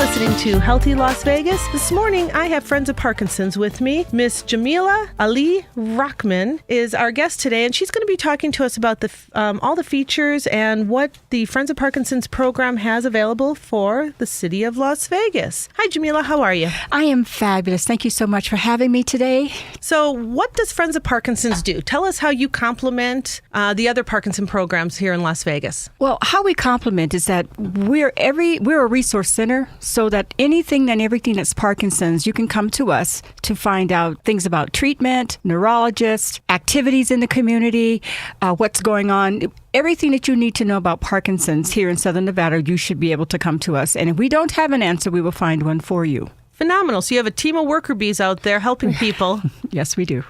listening to Healthy Las Vegas. This morning, I have Friends of Parkinson's with me. Miss Jamillah Ali-Rahman is our guest today, and she's going to be talking to us about all the features and what the Friends of Parkinson's program has available for the city of Las Vegas. Hi, Jamillah. How are you? I am fabulous. Thank you so much for having me today. So what does Friends of Parkinson's do? Tell us how you complement the other Parkinson programs here in Las Vegas. Well, how we complement is that we're a resource center, so that anything and everything that's Parkinson's, you can come to us to find out things about treatment, neurologists, activities in the community, what's going on. Everything that you need to know about Parkinson's here in Southern Nevada, you should be able to come to us. And if we don't have an answer, we will find one for you. Phenomenal. So you have a team of worker bees out there helping people. Yes, we do.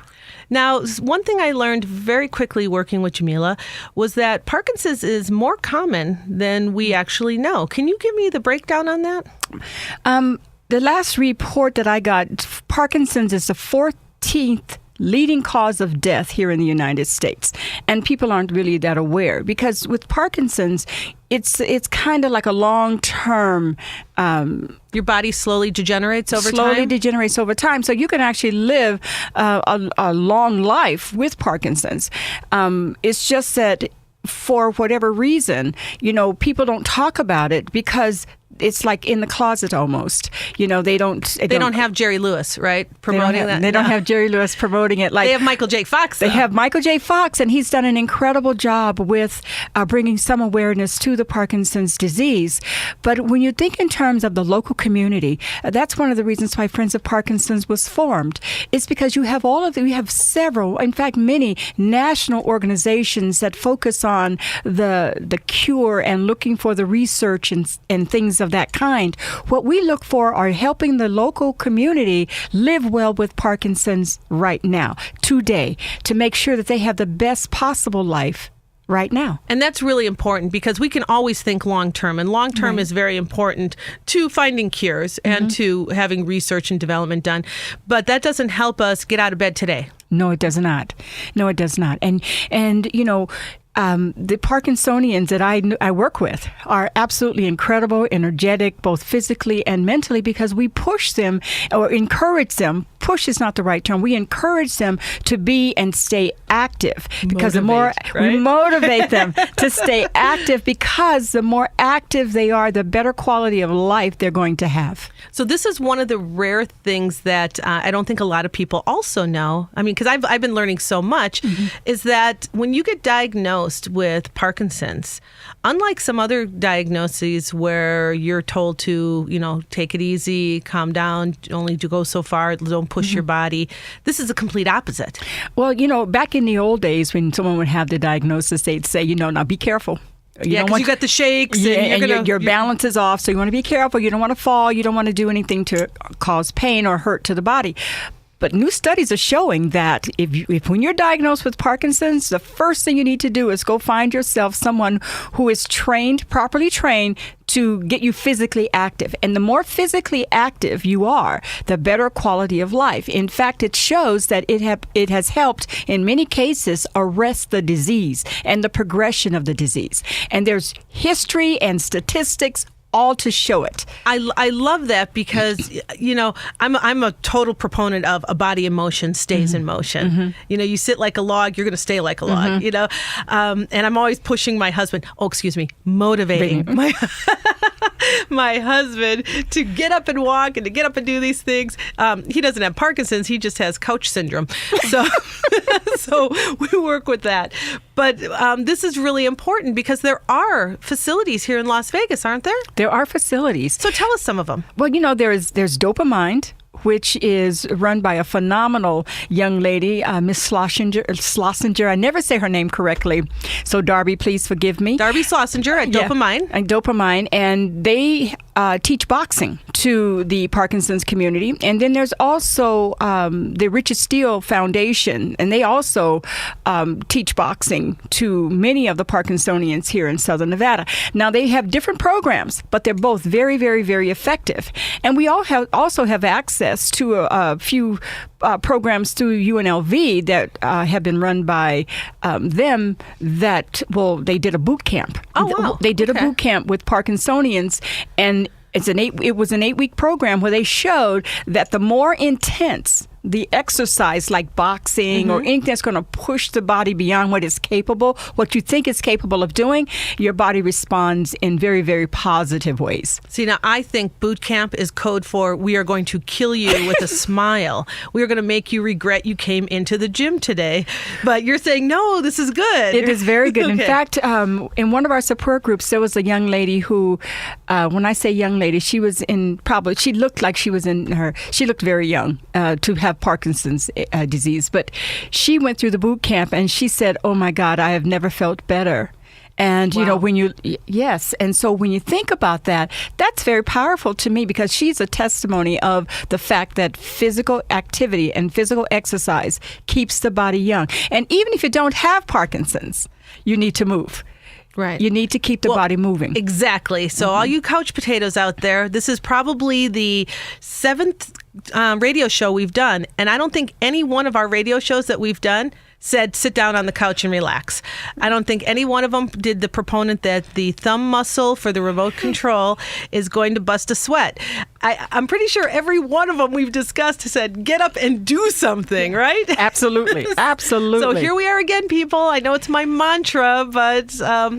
Now, one thing I learned very quickly working with Jamillah was that Parkinson's is more common than we actually know. Can you give me the breakdown on that? The last report that I got, Parkinson's is the 14th leading cause of death here in the United States. And people aren't really that aware, because with Parkinson's, it's kind of like a long-term... Your body slowly degenerates over time? Slowly degenerates over time. So you can actually live a long life with Parkinson's. It's just that for whatever reason, people don't talk about it because it's like in the closet almost. They don't have Jerry Lewis, right? Promoting that. They don't have Jerry Lewis promoting it. Like they have Michael J. Fox. They have Michael J. Fox, and he's done an incredible job with bringing some awareness to the Parkinson's disease. But when you think in terms of the local community, that's one of the reasons why Friends of Parkinson's was formed. It's because we have several, in fact, many national organizations that focus on the cure and looking for the research and things of that kind. What we look for are helping the local community live well with Parkinson's right now, today, to make sure that they have the best possible life right now. And that's really important, because we can always think long-term, and long-term is very important to finding cures and to having research and development done. But that doesn't help us get out of bed today. No, it does not. No, it does not. And the Parkinsonians that I work with are absolutely incredible, energetic, both physically and mentally, because we push them or encourage them. Push is not the right term. We encourage them to be and stay active, because we motivate them to stay active, because the more active they are, the better quality of life they're going to have. So this is one of the rare things that I don't think a lot of people also know. I mean, because I've been learning so much, is that when you get diagnosed with Parkinson's, unlike some other diagnoses where you're told to, take it easy, calm down, only to go so far, don't push your body, this is a complete opposite. Well, back in the old days when someone would have the diagnosis, they'd say, now be careful. Because you got the shakes. And your balance is off, so you want to be careful. You don't want to fall. You don't want to do anything to cause pain or hurt to the body. But new studies are showing that if when you're diagnosed with Parkinson's, the first thing you need to do is go find yourself someone who is properly trained to get you physically active. And the more physically active you are, the better quality of life. In fact, it shows that it has helped in many cases arrest the disease and the progression of the disease. And there's history and statistics all to show it. I love that, because I'm a total proponent of a body in motion stays in motion. You sit like a log, you're going to stay like a log. And I'm always pushing my husband. Motivating my husband to get up and walk and to get up and do these things. He doesn't have Parkinson's; he just has couch syndrome. So we work with that. But this is really important, because there are facilities here in Las Vegas, aren't there? There are facilities. So tell us some of them. Well, there's Dopamind, which is run by a phenomenal young lady, Miss Schlosinger. I never say her name correctly, so Darby, please forgive me. Darby Schlosinger at Dopamind. And Dopamind, and they teach boxing to the Parkinson's community. And then there's also the Richard Steele Foundation, and they also teach boxing to many of the Parkinsonians here in Southern Nevada. Now, they have different programs, but they're both very, very, very effective. And we also have access to a few programs through UNLV that have been run by them that, they did a boot camp. Oh, wow. They did a boot camp with Parkinsonians, and It was an 8-week program where they showed that the more intense the exercise, like boxing or anything that's going to push the body beyond what it's capable, what you think it's capable of doing, your body responds in very, very positive ways. See, now I think boot camp is code for we are going to kill you with a smile. We are going to make you regret you came into the gym today. But you're saying, no, this is good. It is very good. In fact, in one of our support groups, there was a young lady who, when I say young lady, she was she looked like she looked very young to have Parkinson's disease, but she went through the boot camp and she said, "Oh my God, I have never felt better." And, wow. Yes. And so when you think about that, that's very powerful to me because she's a testimony of the fact that physical activity and physical exercise keeps the body young. And even if you don't have Parkinson's, you need to move. Right. You need to keep the body moving. Exactly. So all you couch potatoes out there, this is probably the 7th radio show we've done. And I don't think any one of our radio shows that we've done said sit down on the couch and relax. I don't think any one of them did the proponent that the thumb muscle for the remote control is going to bust a sweat. I'm pretty sure every one of them we've discussed said get up and do something, right? Absolutely. Absolutely. So here we are again, people. I know it's my mantra, but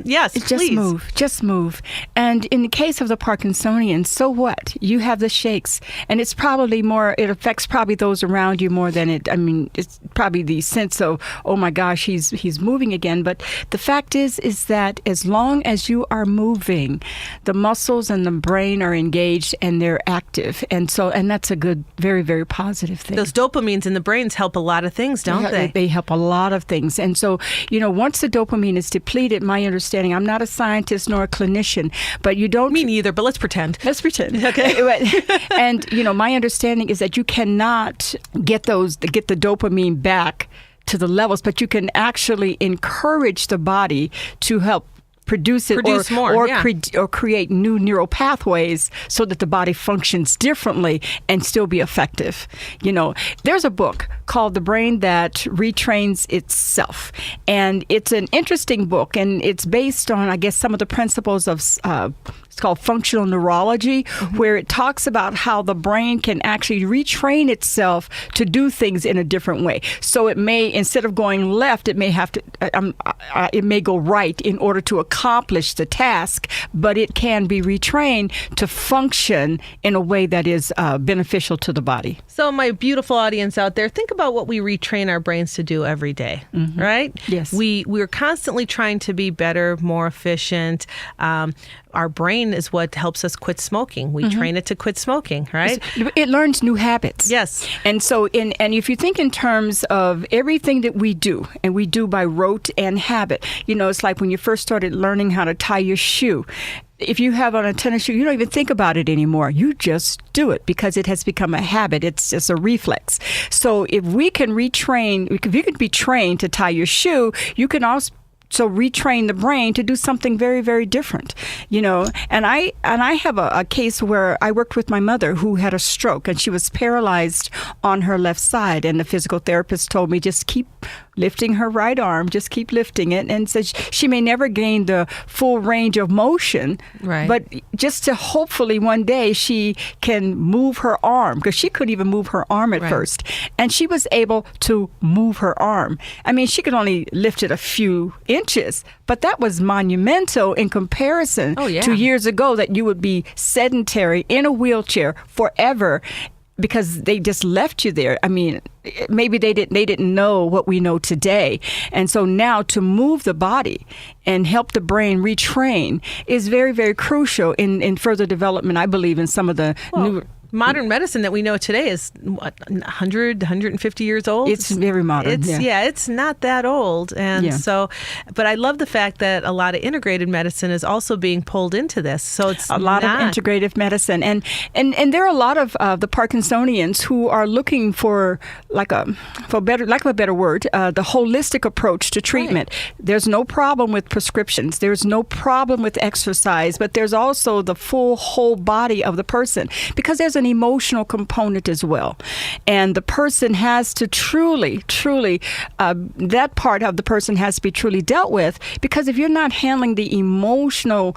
yes, please. Just move. And in the case of the Parkinsonians, so what? You have the shakes. And it's probably it affects probably those around you more than it's probably the sense of, oh my gosh, he's moving again. But the fact is that as long as you are moving, the muscles and the brain are engaged and they're active. And that's a good, very, very positive thing. Those dopamines in the brains help a lot of things, don't they? They help a lot of things. And so, once the dopamine is depleted, my understanding, I'm not a scientist nor a clinician, but you don't... Me neither, but let's pretend. Okay. And, my understanding is that you cannot get the dopamine back to the levels, but you can actually encourage the body to help produce more, or create new neural pathways so that the body functions differently and still be effective. There's a book called The Brain That Retrains Itself, and it's an interesting book, and it's based on, I guess, some of the principles of it's called functional neurology, where it talks about how the brain can actually retrain itself to do things in a different way. So it may, instead of going left, it may have to, it may go right in order to accomplish the task, but it can be retrained to function in a way that is beneficial to the body. So my beautiful audience out there, think about what we retrain our brains to do every day, right? Yes. We're constantly trying to be better, more efficient. Our brain is what helps us quit smoking. We train it to quit smoking, right? It learns new habits. Yes. And so, if you think in terms of everything that we do, and we do by rote and habit, it's like when you first started learning how to tie your shoe. If you have on a tennis shoe, you don't even think about it anymore. You just do it because it has become a habit. It's just a reflex. So if we can retrain, if you can be trained to tie your shoe, you can also retrain the brain to do something very, very different, And I have a case where I worked with my mother who had a stroke, and she was paralyzed on her left side. And the physical therapist told me, just keep lifting her right arm, just keep lifting it, and said she may never gain the full range of motion, right, but just to hopefully one day she can move her arm, because she couldn't even move her arm at first, and she was able to move her arm. She could only lift it a few inches, but that was monumental in comparison to years ago that you would be sedentary in a wheelchair forever because they just left you there. Maybe they didn't know what we know today. And so now to move the body and help the brain retrain is very, very crucial in further development, I believe, in some of the new... Modern medicine that we know today is, 100, 150 years old? It's very modern. It's not that old. And so, but I love the fact that a lot of integrated medicine is also being pulled into this. So it's a lot of integrative medicine. And there are a lot of the Parkinsonians who are looking for lack of a better word, the holistic approach to treatment. Right. There's no problem with prescriptions. There's no problem with exercise, but there's also the full whole body of the person, because there's an emotional component as well. And the person has to truly, that part of the person has to be truly dealt with, because if you're not handling the emotional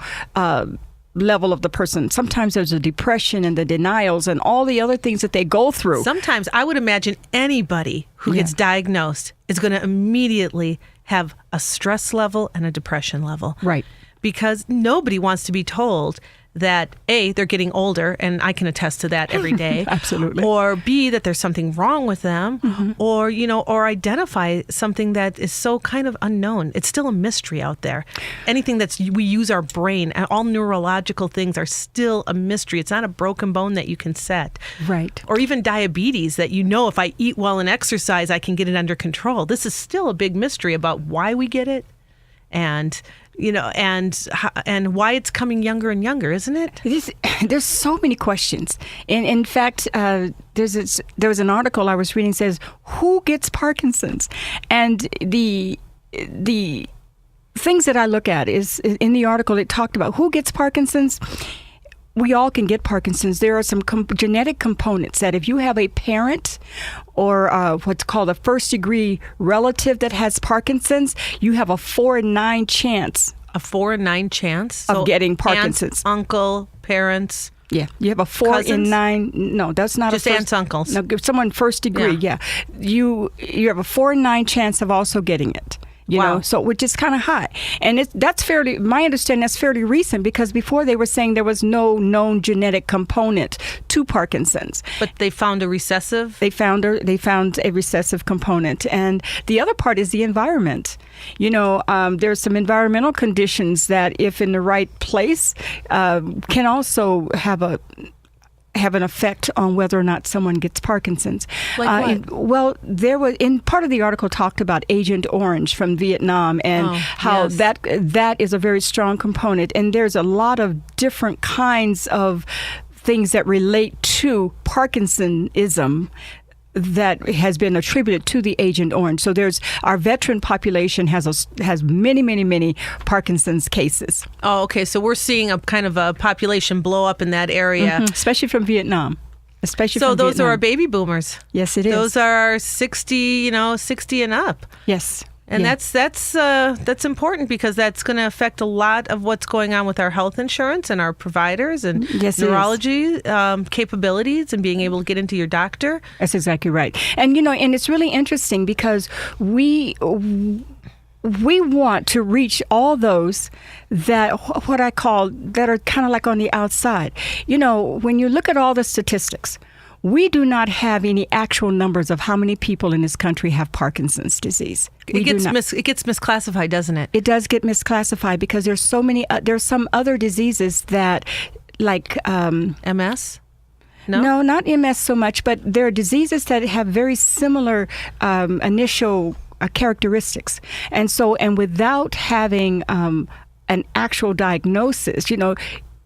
level of the person. Sometimes there's a depression and the denials and all the other things that they go through. Sometimes I would imagine anybody who gets diagnosed is going to immediately have a stress level and a depression level. Right. Because nobody wants to be told that A, they're getting older, and I can attest to that every day. Absolutely. Or B, that there's something wrong with them, or, or identify something that is so kind of unknown. It's still a mystery out there. Anything we use our brain, and all neurological things are still a mystery. It's not a broken bone that you can set. Right. Or even diabetes that if I eat well and exercise, I can get it under control. This is still a big mystery about why we get it. And and why it's coming younger and younger, isn't it? There's so many questions. In fact, there was an article I was reading says, who gets Parkinson's? And the things that I look at is, in the article it talked about who gets Parkinson's. We all can get Parkinson's. There are some genetic components that if you have a parent or what's called a first-degree relative that has Parkinson's, you have a 4 in 9 chance. A 4 in 9 chance? Of getting Parkinson's. Aunts, uncle, parents. Yeah, you have a 4 cousins? in 9. No, that's not just aunts, uncles. No, someone first degree. Yeah, you have a 4 in 9 chance of also getting it. You know, so which is kind of high, and that's fairly. My understanding that's fairly recent because before they were saying there was no known genetic component to Parkinson's. But they found a recessive. They found a recessive component, and the other part is the environment. There's some environmental conditions that, if in the right place, can also have an effect on whether or not someone gets Parkinson's. Like what? There was part of the article talked about Agent Orange from Vietnam and how that is a very strong component. And there's a lot of different kinds of things that relate to Parkinsonism that has been attributed to the Agent Orange. So there's our veteran population has many, many, many Parkinson's cases. Oh, okay. So we're seeing a kind of a population blow up in that area, especially from Vietnam. So those are our baby boomers. Yes, it is. Those are 60, 60 and up. Yes. And that's important because that's going to affect a lot of what's going on with our health insurance and our providers and neurology capabilities and being able to get into your doctor. That's exactly right. And and it's really interesting because we want to reach all those that what I call that are kind of like on the outside. When you look at all the statistics, we do not have any actual numbers of how many people in this country have Parkinson's disease. It gets misclassified, doesn't it? It does get misclassified because there's so many. There's some other diseases that, like MS. No, not MS so much, but there are diseases that have very similar initial characteristics, and without having an actual diagnosis,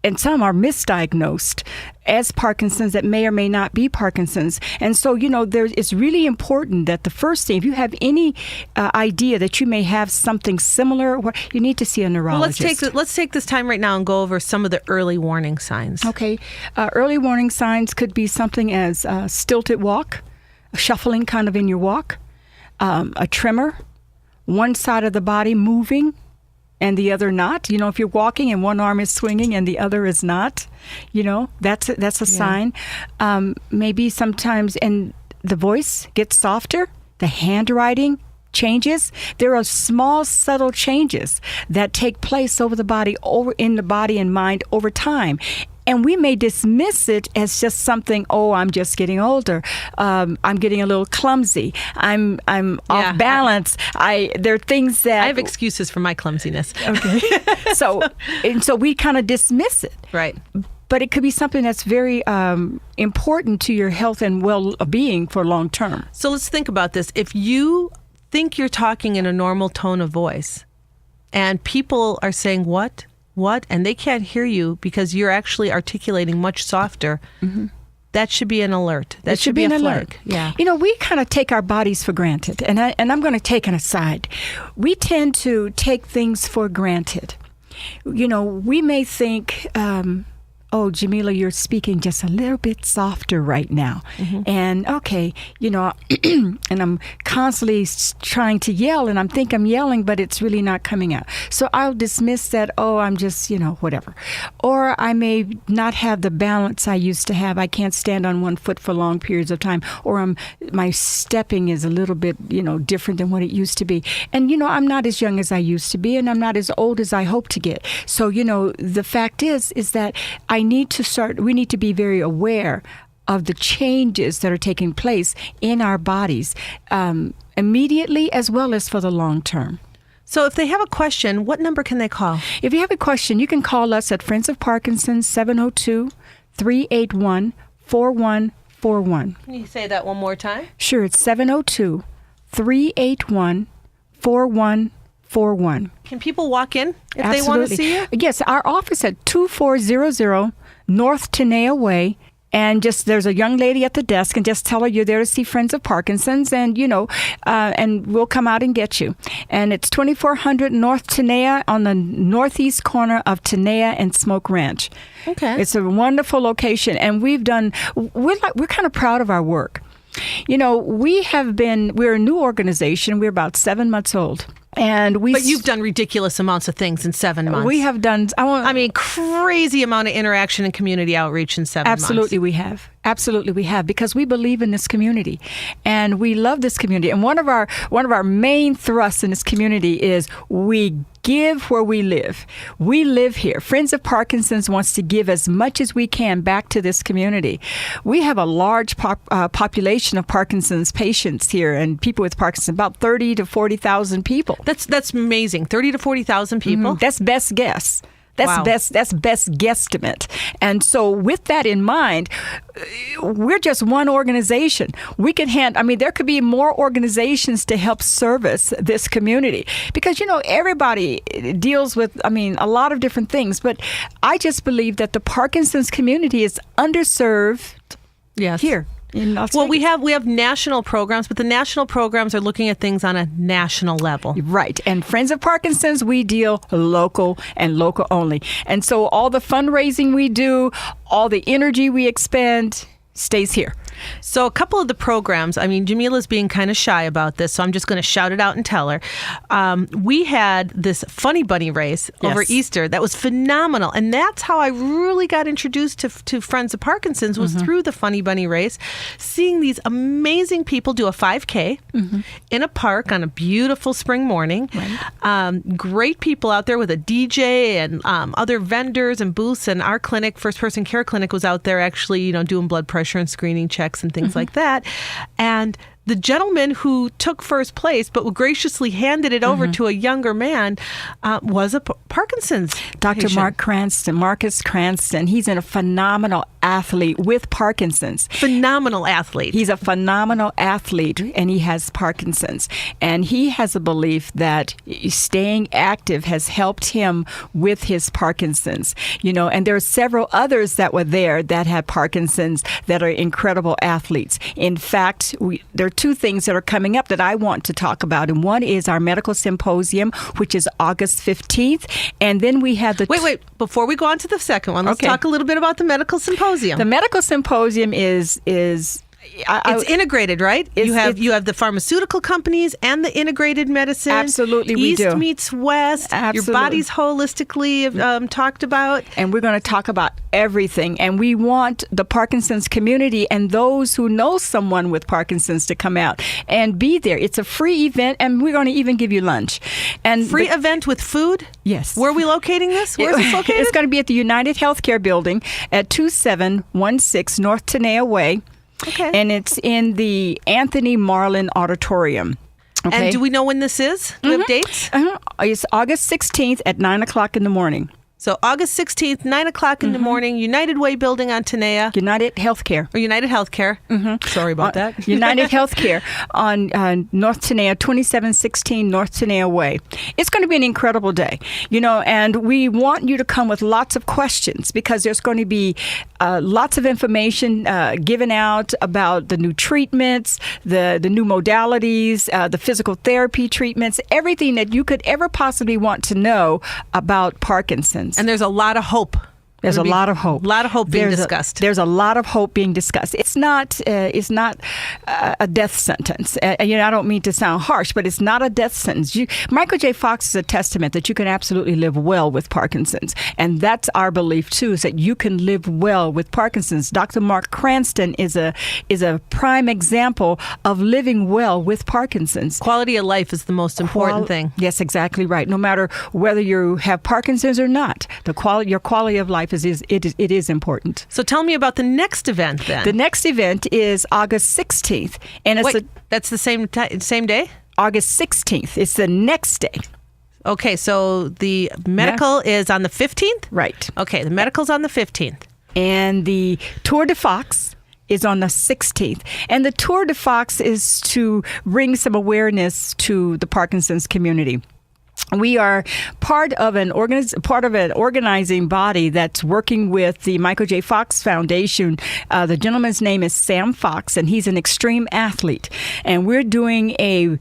and some are misdiagnosed as Parkinson's that may or may not be Parkinson's. And so, it's really important that the first thing, if you have any idea that you may have something similar, you need to see a neurologist. Well, let's take this time right now and go over some of the early warning signs. Okay. Early warning signs could be something as stilted walk, shuffling kind of in your walk, a tremor, one side of the body moving, and the other not. If you're walking and one arm is swinging and the other is not, that's a sign. Maybe sometimes, and the voice gets softer, the handwriting changes. There are small, subtle changes that take place in the body and mind over time. And we may dismiss it as just something, I'm just getting older. I'm getting a little clumsy. I'm off balance. There are things that... I have excuses for my clumsiness. Okay. So we kind of dismiss it. Right. But it could be something that's very important to your health and well-being for long term. So let's think about this. If you think you're talking in a normal tone of voice and people are saying, what? And they can't hear you because you're actually articulating much softer. Mm-hmm. That should be an alert. That should be an alert. Yeah. We kind of take our bodies for granted. And I'm going to take an aside. We tend to take things for granted. We may think, oh, Jamillah, you're speaking just a little bit softer right now. And okay, and I'm constantly trying to yell, and I'm yelling, but it's really not coming out. So I'll dismiss that, oh, I'm just, whatever. Or I may not have the balance I used to have. I can't stand on one foot for long periods of time, or my stepping is a little bit, different than what it used to be. And, I'm not as young as I used to be, and I'm not as old as I hope to get. So, the fact is that we need to be very aware of the changes that are taking place in our bodies immediately as well as for the long term. So if they have a question, what number can they call? If you have a question, you can call us at Friends of Parkinson, 702-381-4141. Can you say that one more time? Sure, it's 702-381-4141. Can people walk in if Absolutely. they want to see you? Yes, our office at 2400 North Tenaya Way. And there's a young lady at the desk, and just tell her you're there to see Friends of Parkinson's, and, and we'll come out and get you. And it's 2400 North Tenaya on the northeast corner of Tenaya and Smoke Ranch. Okay. It's a wonderful location, and we're kind of proud of our work. We're a new organization. We're about 7 months old. But you've done ridiculous amounts of things in 7 months. We have done, crazy amount of interaction and community outreach in 7 months. Absolutely we have. Absolutely we have, because we believe in this community and we love this community. And one of our main thrusts in this community is we give where we live. We live here. Friends of Parkinson's wants to give as much as we can back to this community. We have a large population of Parkinson's patients here, and people with Parkinson's, about 30 to 40,000 people. That's amazing. 30 to 40,000 people. That's best guess. That's best guesstimate. And so with that in mind, we're just one organization. We can there could be more organizations to help service this community, because, everybody deals with, a lot of different things. But I just believe that the Parkinson's community is underserved here. Well, we have national programs, but the national programs are looking at things on a national level. Right. And Friends of Parkinson's, we deal local and local only. And so all the fundraising we do, all the energy we expend stays here. So a couple of the programs, Jamillah's being kind of shy about this, so I'm just going to shout it out and tell her. We had this funny bunny race over Easter that was phenomenal. And that's how I really got introduced to Friends of Parkinson's, was through the funny bunny race, seeing these amazing people do a 5K in a park on a beautiful spring morning. Right. Great people out there with a DJ and other vendors and booths. And our clinic, First Person Care Clinic, was out there actually, doing blood pressure and screening checks and things like that. And the gentleman who took first place but graciously handed it over to a younger man was a Parkinson's Dr. patient. Marcus Cranston. He's a phenomenal athlete with Parkinson's. Phenomenal athlete. He's a phenomenal athlete, and he has Parkinson's. And he has a belief that staying active has helped him with his Parkinson's. And there are several others that were there that had Parkinson's that are incredible athletes. In fact, there are two things that are coming up that I want to talk about. And one is our medical symposium, which is August 15th. And then we have the... Wait. Before we go on to the second one, let's talk a little bit about the medical symposium. The medical symposium is it's integrated, right? You have the pharmaceutical companies and the integrated medicine. Absolutely, we do. East meets West. Absolutely. Your body's holistically talked about. And we're going to talk about everything. And we want the Parkinson's community and those who know someone with Parkinson's to come out and be there. It's a free event, and we're going to even give you lunch. And free event with food? Yes. Where are we locating this? Where is this located? It's going to be at the United Healthcare Building at 2716 North Tenaya Way. Okay. And it's in the Anthony Marlin Auditorium. Okay. And do we know when this is? Do we have dates? It's August 16th at 9 o'clock in the morning. So August 16th, 9 o'clock in the morning, United Way Building on Tenaya. United Healthcare. Or United Healthcare. Sorry about that. United Healthcare on North Tenaya, 2716 North Tenaya Way. It's going to be an incredible day, and we want you to come with lots of questions, because there's going to be lots of information given out about the new treatments, the new modalities, the physical therapy treatments, everything that you could ever possibly want to know about Parkinson's. And there's a lot of hope There's a lot of hope. A lot of hope being discussed. There's a lot of hope being discussed. It's not a death sentence. I don't mean to sound harsh, but it's not a death sentence. Michael J. Fox is a testament that you can absolutely live well with Parkinson's. And that's our belief, too, is that you can live well with Parkinson's. Dr. Mark Cranston is a prime example of living well with Parkinson's. Quality of life is the most important thing. Yes, exactly right. No matter whether you have Parkinson's or not, your quality of life it is important. So tell me about the next event then. The next event is August 16th. And that's the same day? August 16th. It's the next day. Okay, so the medical is on the 15th? Right. Okay, the medical's on the 15th. And the Tour de Fox is on the 16th. And the Tour de Fox is to bring some awareness to the Parkinson's community. We are part of an organizing body that's working with the Michael J. Fox Foundation. The gentleman's name is Sam Fox, and he's an extreme athlete. And we're doing a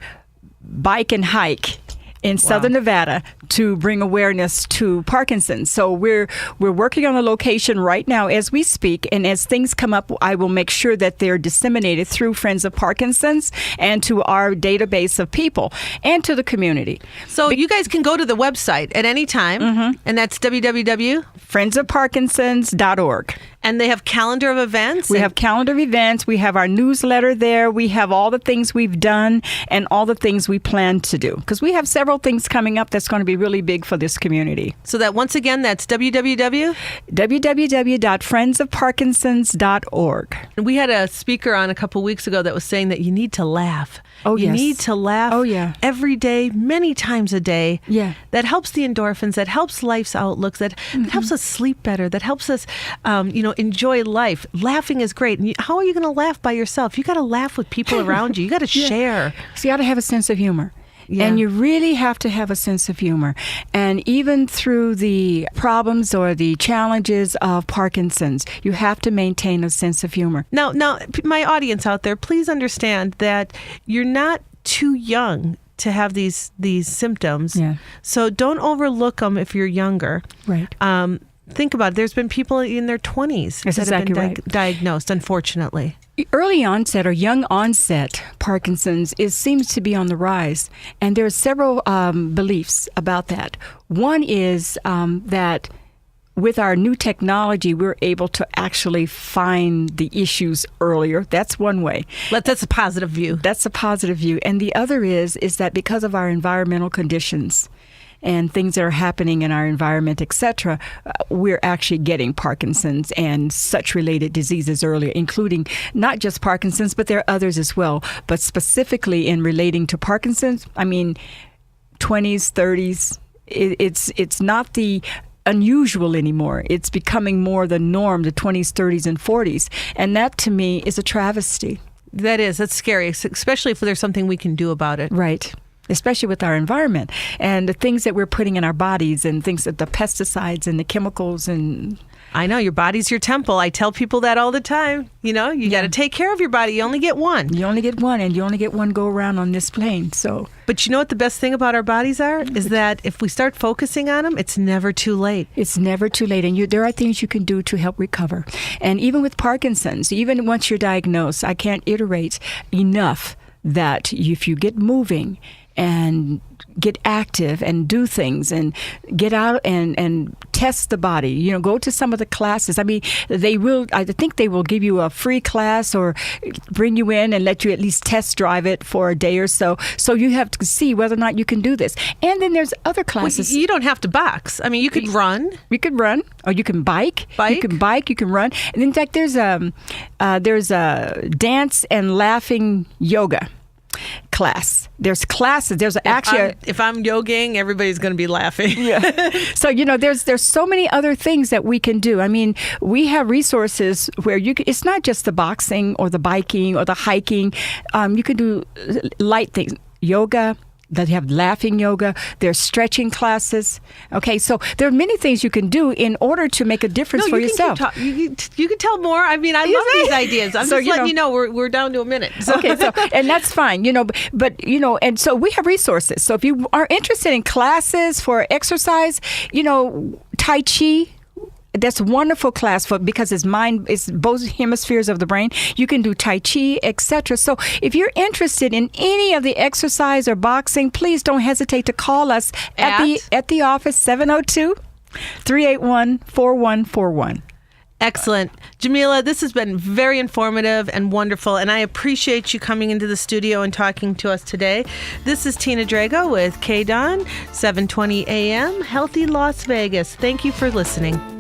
bike and hike in Southern Nevada to bring awareness to Parkinson's. So we're working on a location right now as we speak, and as things come up, I will make sure that they're disseminated through Friends of Parkinson's and to our database of people and to the community. So you guys can go to the website at any time, and that's www.friendsofparkinsons.org. And they have calendar of events? We have calendar of events. We have our newsletter there. We have all the things we've done and all the things we plan to do. Because we have several things coming up that's going to be really big for this community. So that once again, that's www.friendsofparkinsons.org. And we had a speaker on a couple weeks ago that was saying that you need to laugh. Oh, you yes. need to laugh every day, many times a day. Yeah. That helps the endorphins, that helps life's outlooks, that helps us sleep better, that helps us, enjoy life. Laughing is great. And how are you going to laugh by yourself? You got to laugh with people around you. You got to share. So you got to have a sense of humor. Yeah. And you really have to have a sense of humor. And even through the problems or the challenges of Parkinson's, you have to maintain a sense of humor. Now, my audience out there, please understand that you're not too young to have these symptoms. Yeah. So don't overlook them if you're younger. Right. Think about it. There's been people in their 20s That's that exactly have been diagnosed, unfortunately. Early onset or young onset Parkinson's seems to be on the rise. And there are several beliefs about that. One is that with our new technology, we're able to actually find the issues earlier. That's one way. That's a positive view. That's a positive view. And the other is that because of our environmental conditions and things that are happening in our environment, etc., we're actually getting Parkinson's and such related diseases earlier, including not just Parkinson's, but there are others as well. But specifically in relating to Parkinson's, 20s, 30s, it's not the unusual anymore. It's becoming more the norm, the 20s, 30s, and 40s. And that, to me, is a travesty. That's scary, especially if there's something we can do about it. Right. Especially with our environment and the things that we're putting in our bodies and things that the pesticides and the chemicals and... I know, your body's your temple. I tell people that all the time. You got to take care of your body. You only get one. You only get one, and you only get one go around on this plane. So, but you know what the best thing about our bodies is that if we start focusing on them, it's never too late. It's never too late, and there are things you can do to help recover. And even with Parkinson's, even once you're diagnosed, I can't iterate enough that if you get moving and get active and do things and get out and test the body, go to some of the classes. I think they will give you a free class or bring you in and let you at least test drive it for a day or so. So you have to see whether or not you can do this. And then there's other classes. Well, you don't have to box. You could run. You could run, or you can bike. You can bike, you can run. And in fact, there's a dance and laughing yoga class. There's classes. There's actually if I'm yogaing, everybody's going to be laughing. Yeah. So there's so many other things that we can do. We have resources where it's not just the boxing or the biking or the hiking. You can do light things, yoga. That have laughing yoga. There's stretching classes. Okay, so there are many things you can do in order to make a difference for yourself. You can tell more. I love these ideas. I'm just letting you know we're down to a minute. So. Okay, and that's fine. But and so we have resources. So if you are interested in classes for exercise, Tai Chi. that's a wonderful class because it's both hemispheres of the brain. You can do Tai Chi, etc. So if you're interested in any of the exercise or boxing, please don't hesitate to call us at the office, 702-381-4141. Excellent. Jamillah, this has been very informative and wonderful, and I appreciate you coming into the studio and talking to us today. This is Tina Drago with KDON, 720 AM, Healthy Las Vegas. Thank you for listening.